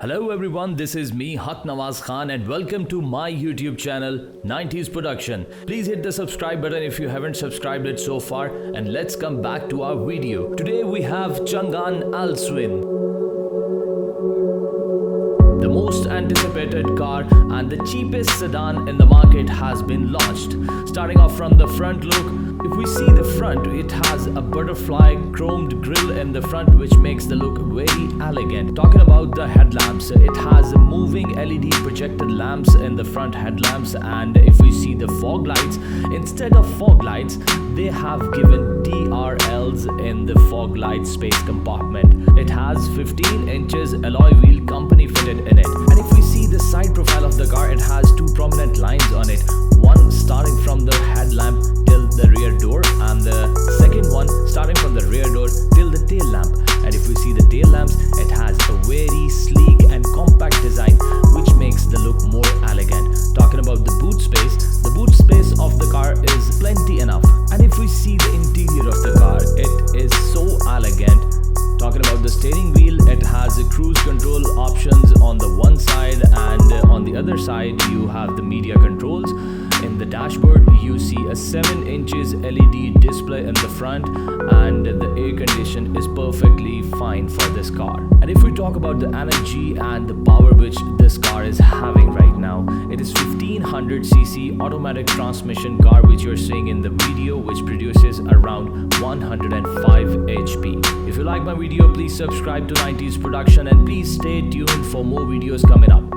Hello everyone, this is me Haq Nawaz Khan and welcome to my YouTube channel 90s Production. Please hit the subscribe button if you haven't subscribed it so far, and let's come back to our video. Today we have Changan Alsvin, the most anticipated car and the cheapest sedan in the market has been launched. Starting off from the front look, if we see the front, it has a butterfly chromed grille in the front which makes the look very elegant. Talking about the headlamps, it has moving LED projected lamps in the front headlamps, and if we see the fog lights, instead of fog lights they have given DRLs in the fog light space compartment. It has 15 inches alloy wheel company fitted in it, and if we see the side profile of the car, it has two prominent lines on it, one starting from the headlamp till the rear door and the second one starting from the rear door till the tail lamp. And if we see the tail lamps, it has a very sleek and compact design which makes the look more elegant. Talking about the boot space of the car is plenty enough, and if we see the interior of the car, it is so elegant. Talking about the steering wheel, it has a cruise control options on the one side, and on the other side you have the media controls. In the dashboard you see a 7 inches LED display in the front, and the air condition is perfectly fine for this car. And if we talk about the energy and the power which this car is having right now, it is 1500cc automatic transmission car which you're seeing in the video, which produces around 105 HP. If you like my video, please subscribe to 90s Production and please stay tuned for more videos coming up.